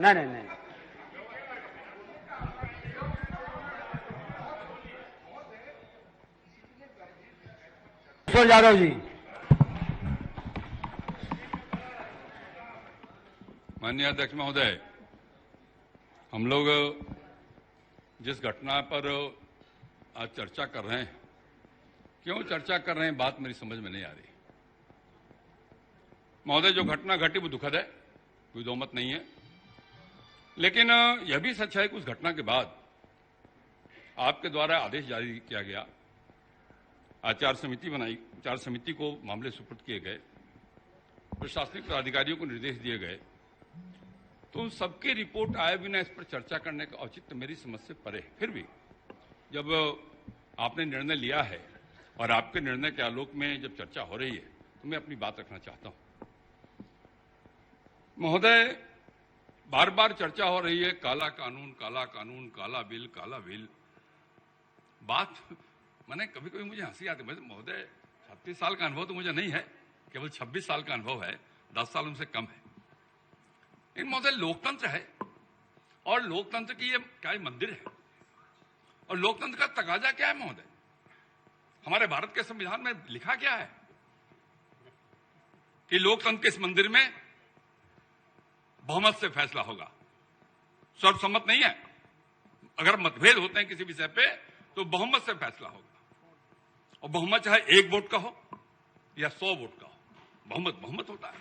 नहीं नहीं नहीं, यादव जी। माननीय अध्यक्ष महोदय, हम लोग जिस घटना पर आज चर्चा कर रहे हैं, क्यों चर्चा कर रहे हैं, बात मेरी समझ में नहीं आ रही। महोदय, जो घटना घटी वो दुखद है, कोई दो मत नहीं है, लेकिन यह भी सच है कि उस घटना के बाद आपके द्वारा आदेश जारी किया गया, आचार समिति बनाई, आचार समिति को मामले सुपुर्द किए गए, प्रशासनिक अधिकारियों को निर्देश दिए गए, तो उन सबकी रिपोर्ट आए बिना इस पर चर्चा करने का औचित्य मेरी समझ से परे है। फिर भी जब आपने निर्णय लिया है और आपके निर्णय के आलोक में जब चर्चा हो रही है, तो मैं अपनी बात रखना चाहता हूं। महोदय, बार बार चर्चा हो रही है काला कानून, काला कानून, काला बिल, काला बिल। बात मैंने कभी कभी मुझे हंसी आती है। महोदय, 36 साल का अनुभव तो मुझे नहीं है, केवल 26 साल का अनुभव है, 10 साल उनसे कम है। इन महोदय, लोकतंत्र है और लोकतंत्र की ये क्या मंदिर है, और लोकतंत्र का तकाजा क्या है महोदय? हमारे भारत के संविधान में लिखा क्या है कि लोकतंत्र के इस मंदिर में बहुमत से फैसला होगा, सर्वसम्मत नहीं है। अगर मतभेद होते हैं किसी विषय पे तो बहुमत से फैसला होगा, और बहुमत चाहे 1 वोट का हो या 100 वोट का हो, बहुमत बहुमत होता है।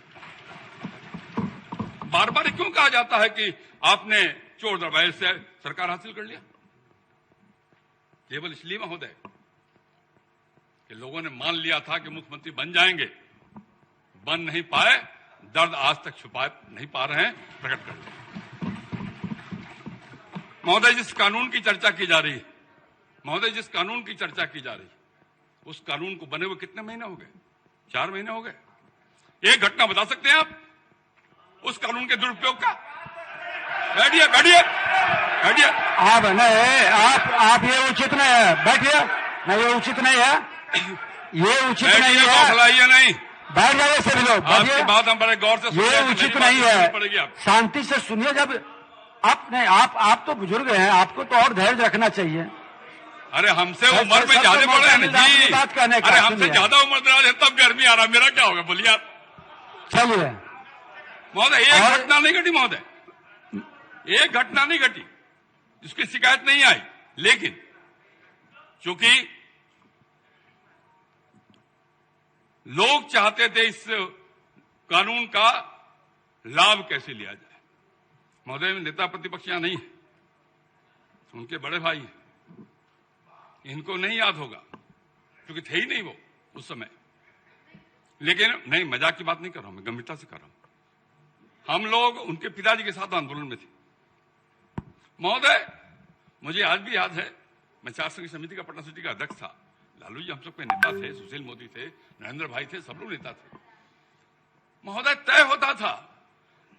बार बार क्यों कहा जाता है कि आपने चोर दरबार से सरकार हासिल कर लिया? केवल इसलिए महोदय कि लोगों ने मान लिया था कि मुख्यमंत्री बन जाएंगे, बन नहीं पाए, दर्द आज तक छुपा नहीं पा रहे हैं, प्रकट कर दिया। महोदय, जिस कानून की चर्चा की जा रही है, महोदय जिस कानून की चर्चा की जा रही है, उस कानून को बने हुए कितने महीने हो गए? 4 महीने हो गए। एक घटना बता सकते हैं आप उस कानून के दुरुपयोग का? बैठिए बैठिए बैठिए। आप नहीं, आप ये उचित नहीं है, बैठिए। नहीं, ये उचित नहीं है, ये उचित नहीं है। नहीं, बैठ जाइए सभी लोग, आपकी बात हम बड़े गौर से सुन रहे हैं। ये उचित नहीं है, शांति से सुनिए। जब आप नहीं, आप तो बुजुर्ग हैं, आपको तो और धैर्य रखना चाहिए। अरे हमसे उम्र में ज्यादा बड़े हैं जी, बात करने का। अरे हमसे ज्यादा उम्र दराज है, तब गर्मी आ रहा, मेरा क्या होगा? बोलिए आप। चलिए महोदय, एक घटना नहीं घटी महोदय, एक घटना नहीं घटी जिसकी शिकायत नहीं आई, लेकिन चूंकि लोग चाहते थे इस कानून का लाभ कैसे लिया जाए। महोदय, नेता प्रतिपक्ष यहां नहीं है, उनके बड़े भाई हैं, इनको नहीं याद होगा क्योंकि थे ही नहीं वो उस समय। लेकिन नहीं, मजाक की बात नहीं कर रहा हूं, मैं गंभीरता से कर रहा हूं। हम लोग उनके पिताजी के साथ आंदोलन में थे महोदय। मुझे आज भी याद है, मैं आचार संहिता समिति का पटना सिटी का अध्यक्ष था। लालू जी हम सबके नेता थे, सुशील मोदी थे, नरेंद्र भाई थे, सब लोग नेता थे महोदय। तय होता था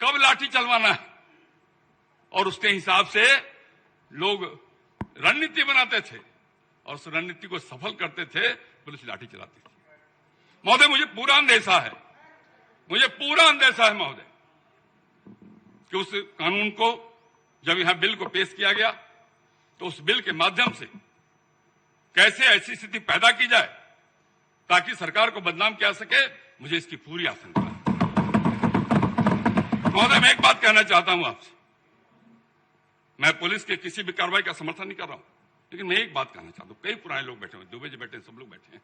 कब लाठी चलवाना है, और उसके हिसाब से लोग रणनीति बनाते थे, और उस रणनीति को सफल करते थे, पुलिस लाठी चलाती थी। महोदय, मुझे पूरा अंदेशा है, मुझे पूरा अंदेशा है महोदय कि उस कानून को जब यहां बिल को पेश किया गया, तो उस बिल के माध्यम से कैसे ऐसी स्थिति पैदा की जाए ताकि सरकार को बदनाम किया सके, मुझे इसकी पूरी आशंका है। महोदय, मैं एक बात कहना चाहता हूं आपसे, मैं पुलिस के किसी भी कार्रवाई का समर्थन नहीं कर रहा हूं, लेकिन मैं एक बात कहना चाहता हूं। कई पुराने लोग बैठे हैं, दुबे जी बैठे हैं, सब लोग बैठे हैं,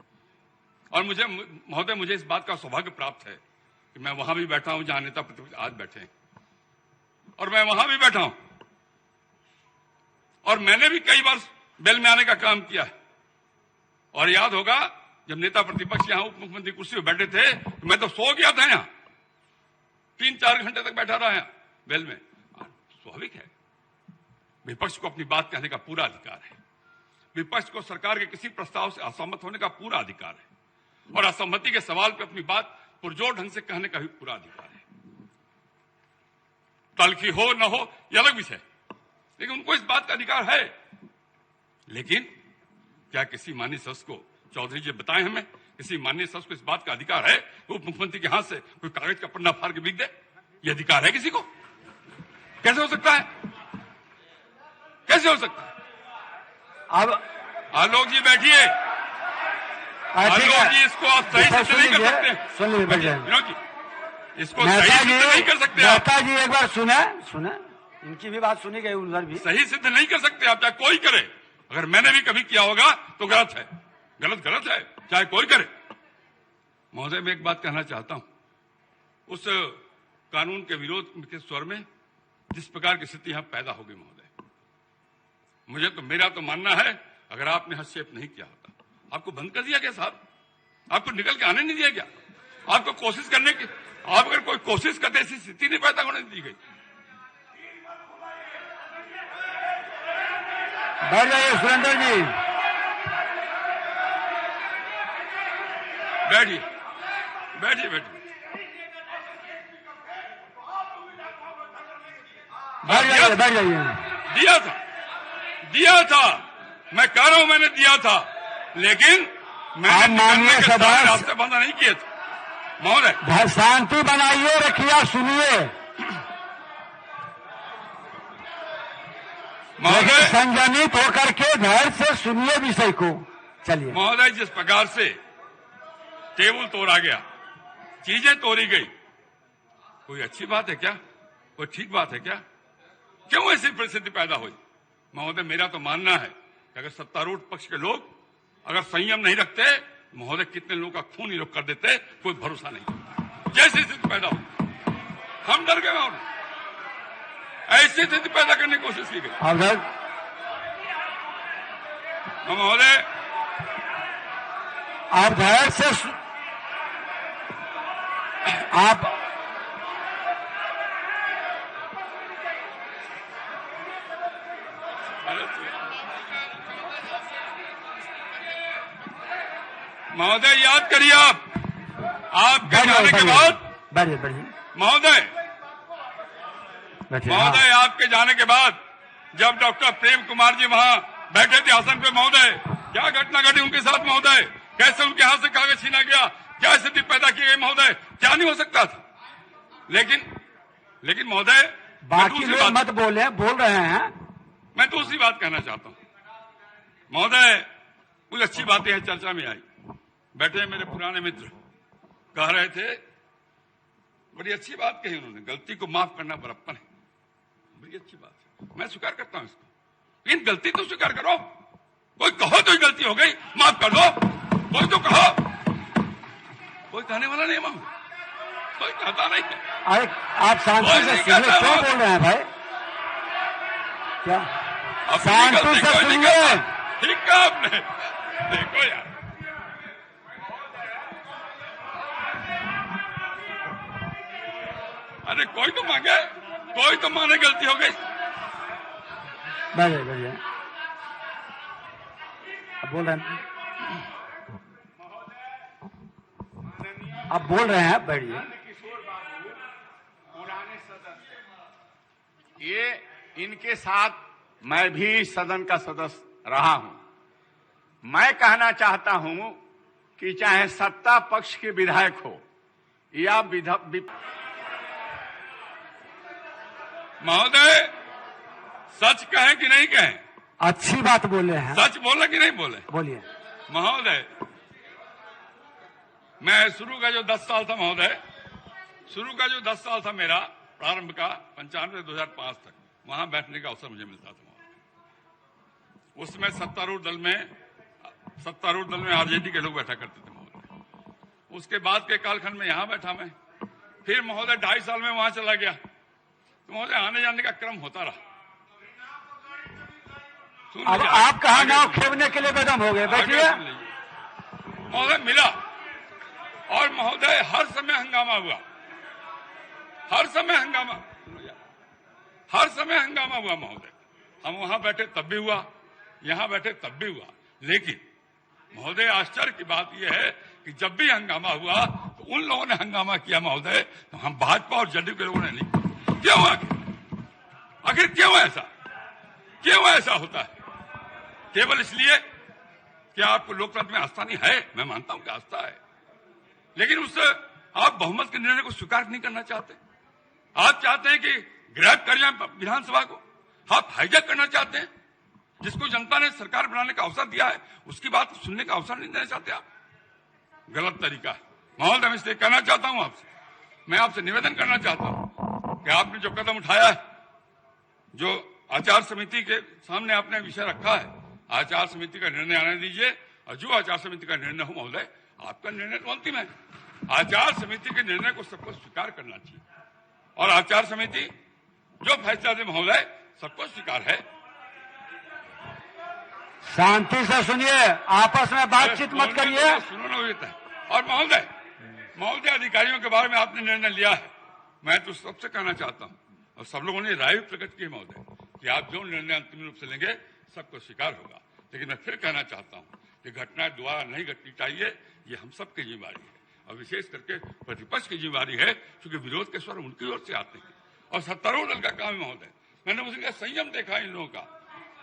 और महोदय मुझे इस बात का सौभाग्य प्राप्त है कि मैं वहां भी बैठा हूं जहां नेता प्रतिपक्ष आज बैठे हैं, और मैं वहां भी बैठा हूं, और मैंने भी कई बार बेल में आने का काम किया है। और याद होगा जब नेता प्रतिपक्ष यहां उप मुख्यमंत्री कुर्सी पर बैठे थे, तो मैं तो सो गया था, यहां 3-4 घंटे तक बैठा रहा है बेल में। स्वाभाविक है, विपक्ष को अपनी बात कहने का पूरा अधिकार है, विपक्ष को सरकार के किसी प्रस्ताव से असहमत होने का पूरा अधिकार है, और असहमति के सवाल पर अपनी बात पुरजोर ढंग से कहने का भी पूरा अधिकार है। तलखी हो न हो यह अलग विषय, लेकिन उनको इस बात का अधिकार है। लेकिन क्या किसी माननीय सदस्य को, चौधरी जी बताएं हमें, किसी माननीय सदस्य को इस बात का अधिकार है उप मुख्यमंत्री के हाथ से कोई कागज का पन्ना फाड़ के बिक दे? ये अधिकार है किसी को? कैसे हो सकता है? कैसे हो सकता है? अब आलोक जी बैठिए। आलोक जी, इसको आप सही से नहीं कर सकते। सुन लीजिए, बैठ जाइए। विनोद जी, इसको सही सिद्ध नहीं कर सकते आप। मेहता जी एक बार सुने, इनकी भी बात सुनी गई, उधर भी सही सिद्ध नहीं कर सकते आप, चाहे कोई करे। अगर मैंने भी कभी किया होगा तो गलत है, गलत है, चाहे कोई करे। महोदय, मैं एक बात कहना चाहता हूं, उस कानून के विरोध के स्वर में जिस प्रकार की स्थिति यहां पैदा होगी महोदय, मेरा तो मानना है, अगर आपने हस्तक्षेप नहीं किया होता, आपको बंद कर दिया गया साहब, आपको निकल के आने नहीं दिया गया, आपको कोशिश करने की, आप अगर कोई कोशिश करते ऐसी स्थिति नहीं पैदा होने दी गई। बैठ जाइए सुरेंद्र जी, बैठिए बैठिए बैठिए बैठ जाइए। दिया था, मैं कह रहा हूं मैंने दिया था, लेकिन मैंने माननीय सभा रास्ते बंद नहीं किए थे महोदय। शांति बनाइए, रखिए, सुनिए महोदय, संयमित होकर के धैर्य से सुनिए विषय को। चलिए महोदय, जिस प्रकार से टेबल तोड़ा गया, चीजें तोड़ी गई, कोई अच्छी बात है क्या? कोई ठीक बात है क्या? क्यों ऐसी परिस्थिति पैदा हुई? महोदय, मेरा तो मानना है कि अगर सत्तारूढ़ पक्ष के लोग अगर संयम नहीं रखते, महोदय, कितने लोगों का खून ही लोग कर देते, कोई भरोसा नहीं। जैसी स्थिति पैदा हुई, हम डर गए और ऐसी स्थिति पैदा करने की कोशिश की गई। महोदय, आप धैर्य से आप महोदय, याद करिए, आपके जाने के बाद, महोदय, आपके जाने के बाद जब डॉक्टर प्रेम कुमार जी वहां बैठे थे आसन पे, महोदय, क्या घटना घटी उनके साथ महोदय? कैसे उनके हाथ से कागज छीना गया, क्या स्थिति पैदा की गई महोदय? क्या नहीं हो सकता था? लेकिन महोदय, बाकी लोग मत बोल रहे हैं। मैं दूसरी बात कहना चाहता हूं महोदय, कुछ अच्छी बातें हैं चर्चा में आई। बैठे मेरे पुराने मित्र कह रहे थे, बड़ी अच्छी बात कही उन्होंने, गलती को माफ करना बड़प्पन है। बड़ी अच्छी बात है, मैं स्वीकार करता हूं इसको, लेकिन गलती तो स्वीकार करो। कोई कहो तो गलती हो गई, माफ कर दो, कोई तो कहो। कोई कहने वाला नहीं, माफ कोई कहता नहीं है। अरे आप शांति से सुनिए, क्यों बोल रहे हैं भाई? क्या शांति से सुनिए? ठीक कहा आपने। देखो यार, अरे कोई तो मांगे, कोई तो माने गलती हो गई। बढ़िया बोल रहे हैं, आप बोल रहे हैं, बढ़िया। ये इनके साथ मैं भी सदन का सदस्य रहा हूं। मैं कहना चाहता हूं कि चाहे सत्ता पक्ष के विधायक हो या महोदय, सच कहें कि नहीं कहें? अच्छी बात बोले हैं। सच बोले कि नहीं बोले? बोलिए महोदय। मैं शुरू का जो 10 साल था महोदय, शुरू का जो 10 साल था मेरा प्रारंभ का 95 से 2005 तक, वहां बैठने का अवसर मुझे मिलता था महोदय। उसमें सत्तारूढ़ दल में आरजेडी के लोग बैठा करते थे महोदय। उसके बाद के कालखंड में यहां बैठा मैं, फिर महोदय 2.5 साल में वहां चला गया, तो महोदय आने जाने का क्रम होता रहा। अब आप कहा नाव खेवने के लिए बेदम हो गए, बैठिए। महोदय मिला, और महोदय हर समय हंगामा हुआ, हर समय हंगामा हुआ महोदय। हम वहां बैठे तब भी हुआ, यहां बैठे तब भी हुआ। लेकिन महोदय, आश्चर्य की बात यह है कि जब भी हंगामा हुआ तो उन लोगों ने हंगामा किया महोदय, तो हम भाजपा और जदयू के लोगों ने नहीं। क्यों? आखिर क्यों ऐसा होता है? केवल इसलिए कि आपको लोकतंत्र में आस्था नहीं है। मैं मानता हूं कि आस्था है, लेकिन उससे आप बहुमत के निर्णय को स्वीकार नहीं करना चाहते। आप चाहते हैं कि ग्रैब कर जाए विधानसभा को। आप हाईजैक करना चाहते हैं, जिसको जनता ने सरकार बनाने का अवसर दिया है उसकी बात सुनने का अवसर नहीं देना चाहते आप। गलत तरीका है। महोदय, मैं इसलिए कहना चाहता हूं आपसे, मैं आपसे निवेदन करना चाहता हूं कि आपने जो कदम उठाया है, जो आचार समिति के सामने आपने विषय रखा है, आचार समिति का निर्णय आने दीजिए, और जो आचार समिति का निर्णय हो महोदय, आपका निर्णय तो अंतिम है। आचार समिति के निर्णय को सबको स्वीकार करना चाहिए, और आचार समिति जो फैसला दे महोदय सबको स्वीकार है। शांति से सुनिए, आपस में बातचीत मत करिए। सुनो ना होता है। और महोदय अधिकारियों के बारे में आपने निर्णय लिया है, मैं तो सबसे कहना चाहता हूं, और सब लोगों ने राय प्रकट की है महोदय, कि आप जो निर्णय अंतिम रूप से लेंगे सबको स्वीकार होगा। लेकिन मैं फिर कहना चाहता हूं कि घटनाएं दोबारा नहीं घटनी चाहिए, ये हम सबकी जिम्मेवारी है, और विशेष करके प्रतिपक्ष की जिम्मेवारी है, क्योंकि विरोध के स्वर उनकी ओर से आते हैं, और सत्तारूढ़ दल का काम है महोदय। मैंने उनका संयम देखा इन लोगों का,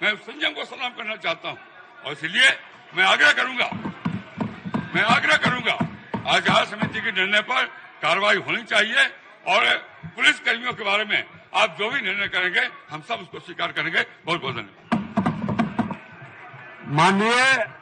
मैं उस संयम को सलाम करना चाहता हूं, और इसलिए मैं आग्रह करूंगा आचार समिति के निर्णय पर कार्रवाई होनी चाहिए, और पुलिस कर्मियों के बारे में आप जो भी निर्णय करेंगे हम सब उसको स्वीकार करेंगे। बहुत बहुत धन्यवाद। माननीय